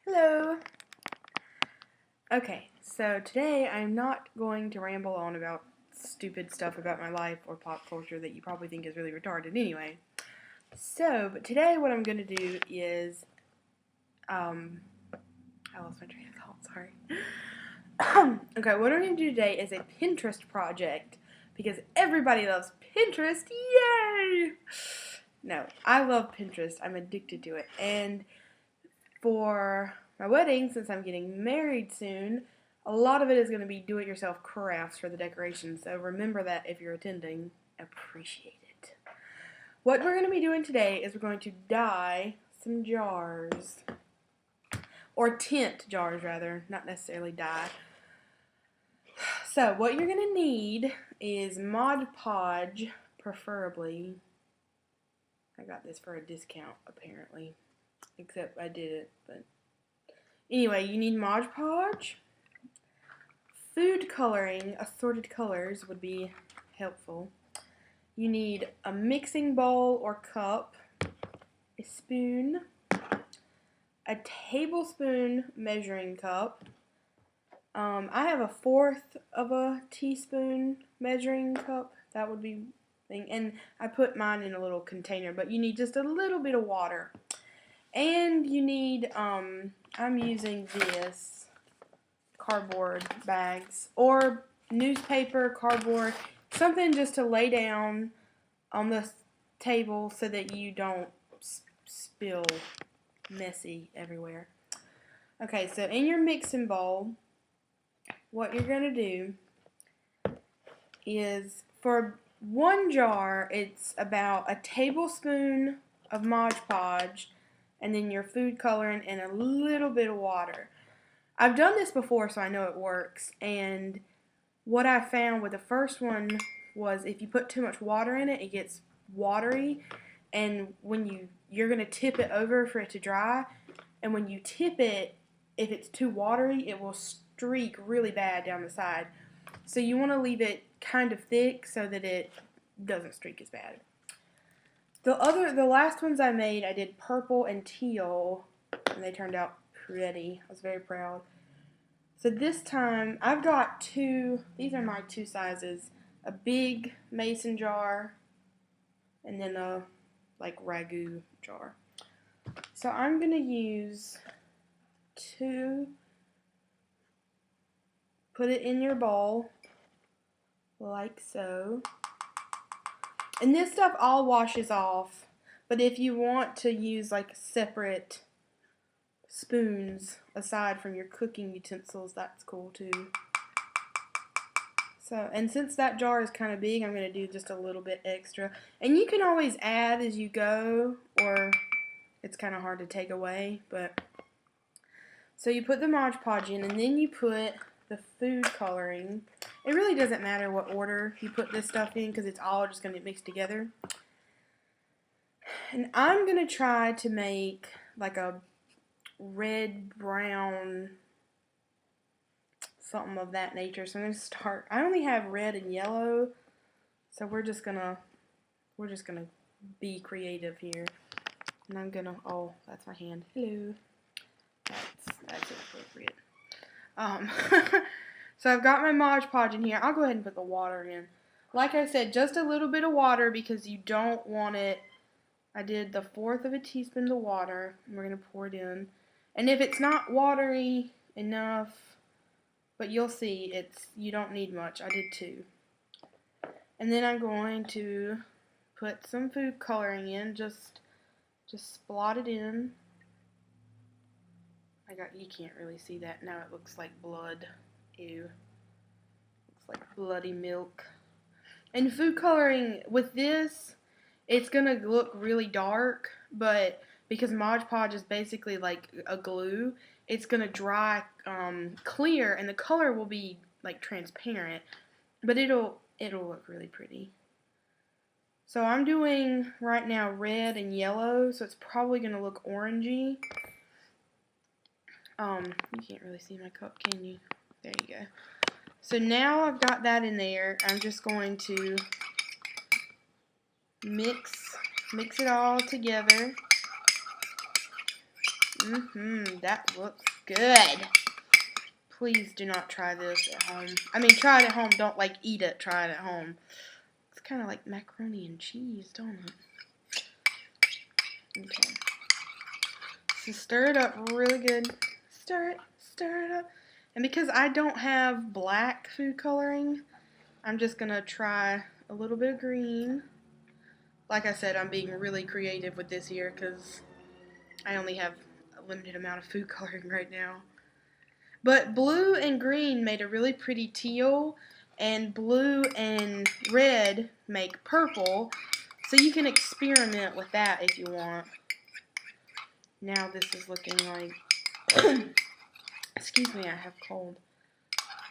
Hello! Okay, so today I'm not going to ramble on about stupid stuff about my life or pop culture that you probably think is really retarded anyway. But today what I'm going to do is, I lost my train of thought, sorry. Okay, what I'm going to do today is a Pinterest project, because everybody loves Pinterest, yay! No, I love Pinterest, I'm addicted to it, and for my wedding, since I'm getting married soon, a lot of it is going to be do-it-yourself crafts for the decorations, so remember that if you're attending. Appreciate it. What we're going to be doing today is we're going to dye some jars, or tint jars rather, not necessarily dye. So what you're going to need is Mod Podge, preferably. I got this for a discount, apparently. Except I did it, but anyway, you need Mod Podge. Food coloring, assorted colors would be helpful. You need a mixing bowl or cup, a spoon, a tablespoon measuring cup. I have a 1/4 of a teaspoon measuring cup. That would be thing, and I put mine in a little container. But you need just a little bit of water. And you need, I'm using this cardboard bags or newspaper, cardboard, something just to lay down on the table so that you don't spill messy everywhere. Okay, so in your mixing bowl, what you're going to do is for one jar, it's about a tablespoon of Mod Podge, and then your food coloring and a little bit of water. I've done this before, so I know it works, and what I found with the first one was if you put too much water in it, it gets watery, and when you're going to tip it over for it to dry, and when you tip it, if it's too watery, it will streak really bad down the side. So you want to leave it kind of thick so that it doesn't streak as bad. The last ones I made, I did purple and teal, and they turned out pretty. I was very proud. So this time, I've got these are my two sizes, a big mason jar, and then a, like, ragu jar. So I'm going to use 2, put it in your bowl, like so. And this stuff all washes off, but if you want to use like separate spoons aside from your cooking utensils, that's cool too. So, and since that jar is kind of big, I'm going to do just a little bit extra. And you can always add as you go, or it's kind of hard to take away, but so you put the Mod Podge in, and then you put the food coloring. It really doesn't matter what order you put this stuff in because it's all just going to mix together. And I'm going to try to make like a red-brown, something of that nature. So I'm going to start. I only have red and yellow, so we're just gonna be creative here. And I'm gonna, oh, that's my hand. Hello. That's inappropriate. So I've got my Mod Podge in here. I'll go ahead and put the water in. Like I said, just a little bit of water because you don't want it. I did the 1/4 of a teaspoon of water, and we're going to pour it in. And if it's not watery enough, but you'll see, you don't need much. I did 2. And then I'm going to put some food coloring in, just splot it in. You can't really see that now. It looks like blood. Ew. Looks like bloody milk. And food coloring with this, it's gonna look really dark, but because Mod Podge is basically like a glue, it's gonna dry clear, and the color will be like transparent, but it'll look really pretty. So I'm doing right now red and yellow, so it's probably gonna look orangey. You can't really see my cup, can you? There you go. So now I've got that in there. I'm just going to mix it all together. That looks good. Please do not try this at home. I mean, try it at home. Don't, like, eat it. Try it at home. It's kind of like macaroni and cheese, don't it? Okay. So stir it up really good. Stir it up. And because I don't have black food coloring, I'm just going to try a little bit of green. Like I said, I'm being really creative with this here because I only have a limited amount of food coloring right now. But blue and green made a really pretty teal, and blue and red make purple, so you can experiment with that if you want. Now this is looking like, excuse me, I have cold.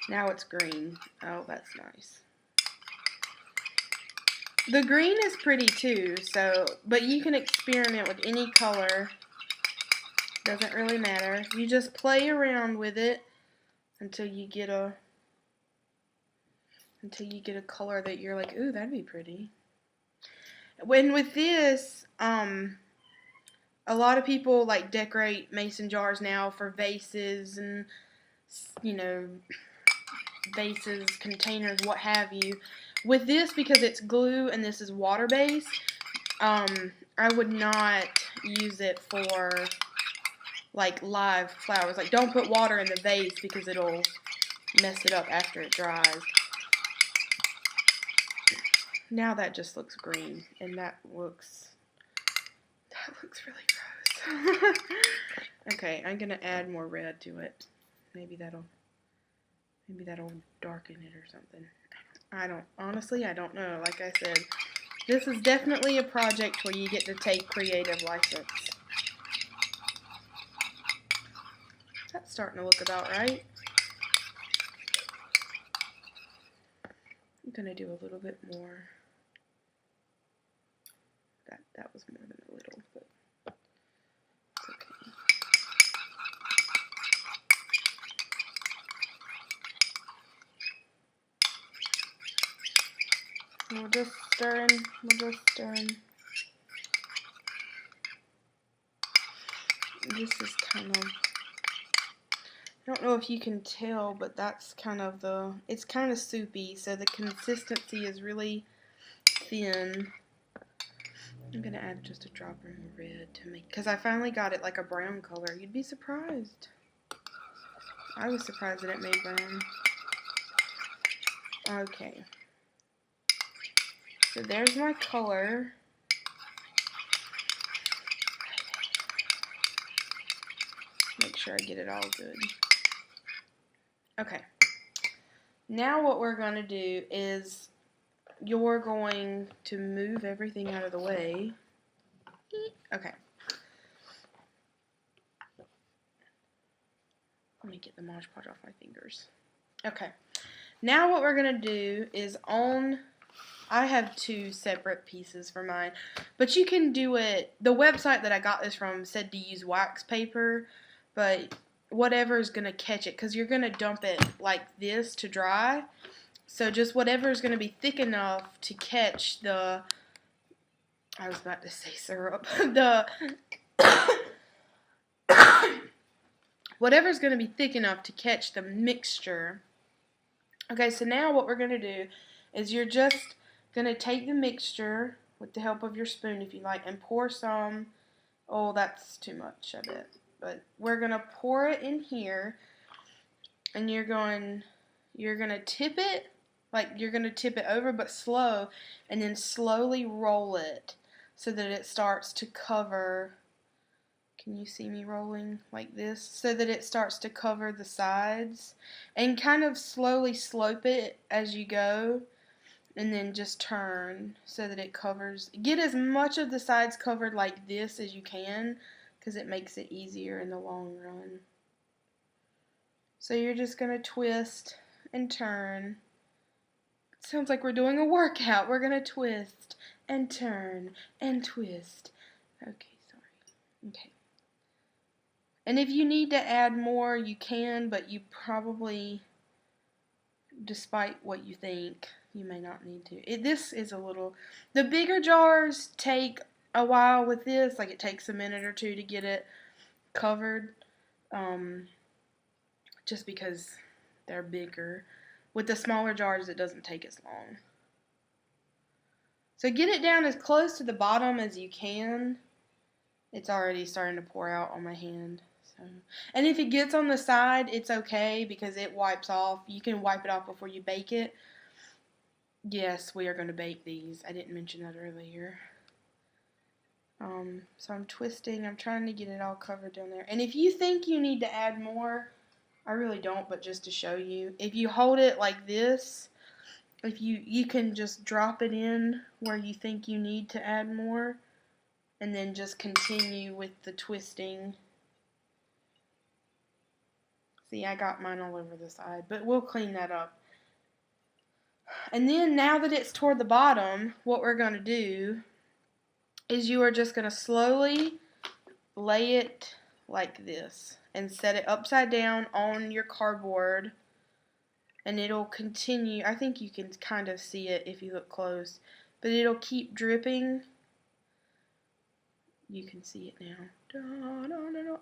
Now it's green. Oh, that's nice. The green is pretty too, so, but you can experiment with any color. Doesn't really matter. You just play around with it until you get a color that you're like, ooh, that'd be pretty. When with this, a lot of people like decorate mason jars now for vases and, you know, vases, containers, what have you. With this, because it's glue and this is water based, I would not use it for like live flowers. Like, don't put water in the vase because it'll mess it up after it dries. Now that just looks green, and that looks really gross. Okay, I'm gonna add more red to it. Maybe that'll darken it or something. Honestly, I don't know. Like I said, this is definitely a project where you get to take creative license. That's starting to look about right. I'm going to do a little bit more. That was more than a little, but it's okay. We're just stirring. This is kind of, I don't know if you can tell, but that's kind of it's kind of soupy, so the consistency is really thin. I'm going to add just a drop of red to make, because I finally got it like a brown color. You'd be surprised. I was surprised that it made brown. Okay. So there's my color. Make sure I get it all good. Okay. Now what we're going to do is you're going to move everything out of the way. Okay. Let me get the Mod Podge off my fingers. Okay. Now what we're going to do is I have two separate pieces for mine, but you can do it. The website that I got this from said to use wax paper, but whatever is going to catch it, because you're going to dump it like this to dry. So just whatever is going to be thick enough to catch the, I was about to say syrup, whatever's going to be thick enough to catch the mixture. Okay, so now what we're going to do is you're just going to take the mixture with the help of your spoon if you like and pour some. Oh, that's too much, I bet. But we're going to pour it in here, and you're going to tip it, like you're going to tip it over but slow, and then slowly roll it so that it starts to cover. Can you see me rolling like this? So that it starts to cover the sides, and kind of slowly slope it as you go, and then just turn so that it covers. Get as much of the sides covered like this as you can, because it makes it easier in the long run. So you're just going to twist and turn. It sounds like we're doing a workout. We're going to twist and turn and twist. Okay, sorry. Okay. And if you need to add more, you can, but you probably, despite what you think, you may not need to. This is a little, the bigger jars take a while with this, like it takes a minute or two to get it covered, just because they're bigger. With the smaller jars, it doesn't take as long. So get it down as close to the bottom as you can. It's already starting to pour out on my hand. So, and if it gets on the side, it's okay because it wipes off. You can wipe it off before you bake it. Yes, we are going to bake these. I didn't mention that earlier. So I'm twisting. I'm trying to get it all covered down there. And if you think you need to add more, I really don't, but just to show you, if you hold it like this, if you can just drop it in where you think you need to add more, and then just continue with the twisting. See, I got mine all over the side, but we'll clean that up. And then now that it's toward the bottom, what we're going to do is you are just going to slowly lay it like this and set it upside down on your cardboard, and it'll continue. I think you can kind of see it if you look close, but it'll keep dripping. You can see it now.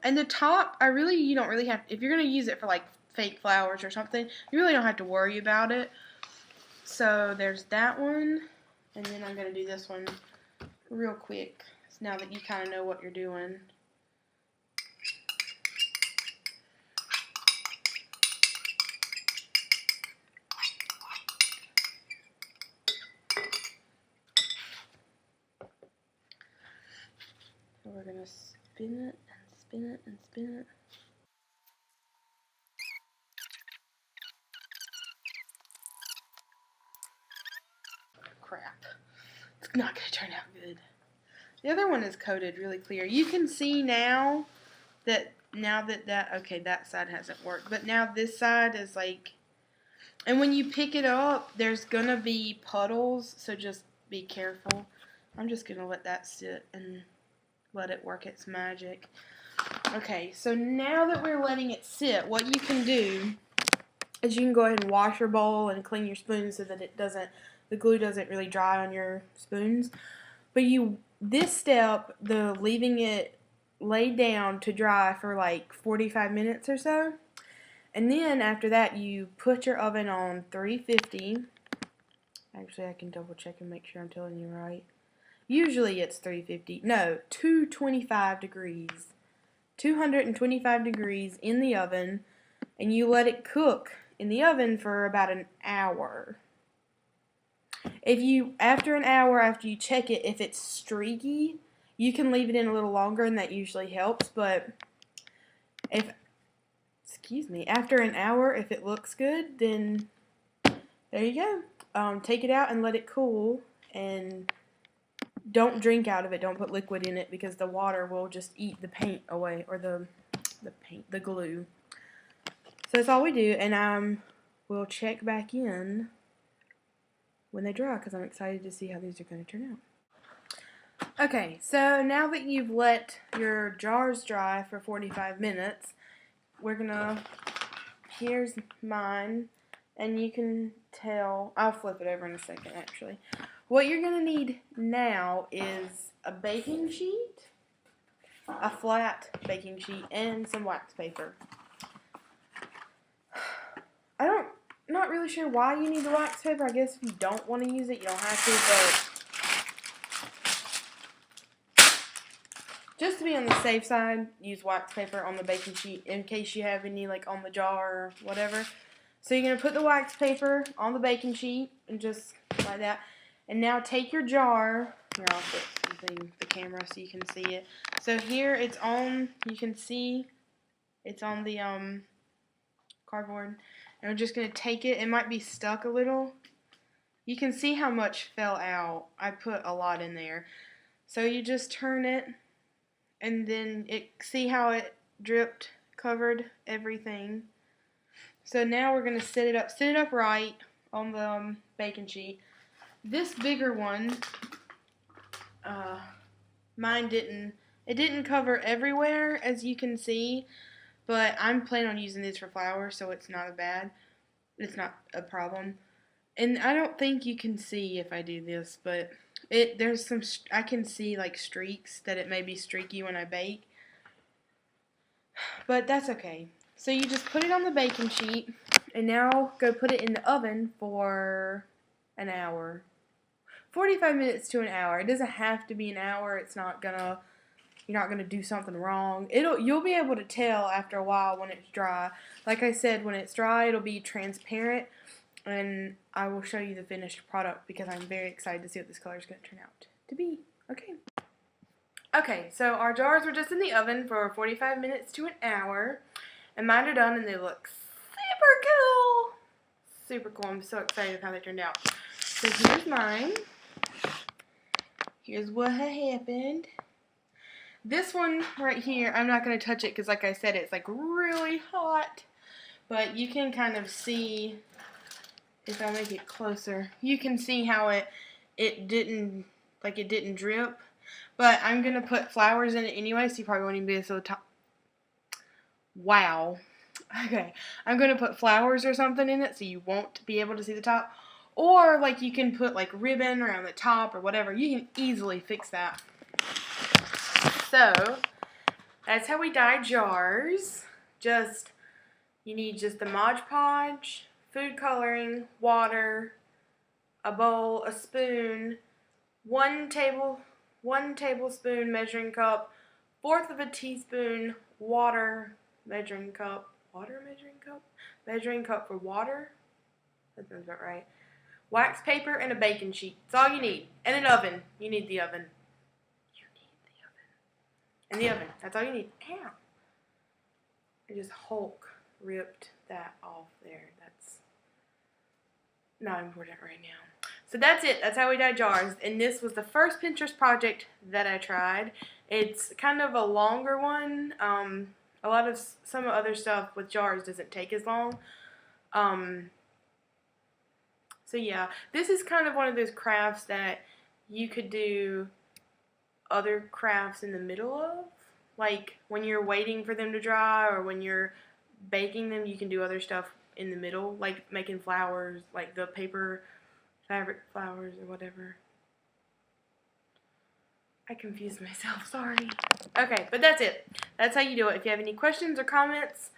And the top, you don't really have, if you're going to use it for like fake flowers or something, you really don't have to worry about it. So there's that one, and then I'm going to do this one real quick, now that you kind of know what you're doing. So we're going to spin it and spin it and spin it. Crap. It's not going to turn out good. The other one is coated really clear. You can see now that okay, that side hasn't worked, but now this side is like, and when you pick it up, there's going to be puddles, so just be careful. I'm just going to let that sit and let it work its magic. Okay, so now that we're letting it sit, what you can do is you can go ahead and wash your bowl and clean your spoons so that the glue doesn't really dry on your spoons. But this step, the leaving it laid down to dry for like 45 minutes or so. And then after that, you put your oven on 350. Actually, I can double check and make sure I'm telling you right. Usually it's 350. No, 225 degrees. 225 degrees in the oven. And you let it cook in the oven for about an hour. After an hour, after you check it, if it's streaky, you can leave it in a little longer, and that usually helps. But after an hour, if it looks good, then there you go. Take it out and let it cool, and don't drink out of it. Don't put liquid in it because the water will just eat the paint away, or the glue. So that's all we do, and we'll check back in when they dry, because I'm excited to see how these are going to turn out. Okay, so now that you've let your jars dry for 45 minutes, here's mine, and you can tell, I'll flip it over in a second actually. What you're going to need now is a baking sheet, a flat baking sheet, and some wax paper. Not really sure why you need the wax paper. I guess if you don't want to use it, you don't have to, but just to be on the safe side, use wax paper on the baking sheet in case you have any like on the jar or whatever. So you're going to put the wax paper on the baking sheet and just like that. And now take your jar. Here, I'll put the camera so you can see it. So here it's on, you can see it's on the cardboard. And we're just going to take it. It might be stuck a little. You can see how much fell out. I put a lot in there. So you just turn it, and then see how it dripped, covered everything. So now we're going to sit it up right on the baking sheet. This bigger one, mine didn't cover everywhere, as you can see. But I'm planning on using this for flowers, so it's not a problem. And I don't think you can see if I do this, but I can see like streaks that it may be streaky when I bake. But that's okay. So you just put it on the baking sheet, and now go put it in the oven for an hour. 45 minutes to an hour. It doesn't have to be an hour. It's not gonna, you're not gonna do something wrong. You'll be able to tell after a while when it's dry. Like I said, when it's dry, it'll be transparent, and I will show you the finished product because I'm very excited to see what this color is gonna turn out to be. Okay. Okay, so our jars were just in the oven for 45 minutes to an hour, and mine are done, and they look super cool. Super cool. I'm so excited how they turned out. So here's mine. Here's what happened. This one right here, I'm not going to touch it because, like I said, it's like really hot. But you can kind of see, if I make it closer, you can see how it didn't drip. But I'm going to put flowers in it anyway, so you probably won't even be able to see the top. Wow. Okay. I'm going to put flowers or something in it so you won't be able to see the top. Or, like, you can put, like, ribbon around the top or whatever. You can easily fix that. So, that's how we dye jars. You need just the Mod Podge, food coloring, water, a bowl, a spoon, one tablespoon measuring cup, 1/4 of a teaspoon water measuring cup. Measuring cup for water. That sounds about right. Wax paper and a baking sheet. That's all you need. And an oven. You need the oven. And the oven. That's all you need. Ow. I just Hulk ripped that off there. That's not important right now. So that's it. That's how we dye jars. And this was the first Pinterest project that I tried. It's kind of a longer one. Some other stuff with jars doesn't take as long. So yeah, this is kind of one of those crafts that you could do other crafts in the middle of. Like when you're waiting for them to dry or when you're baking them, you can do other stuff in the middle, like making flowers, like the paper fabric flowers or whatever. I confused myself, sorry. Okay, but that's it. That's how you do it. If you have any questions or comments,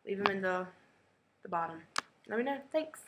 leave them in the bottom. Let me know. Thanks.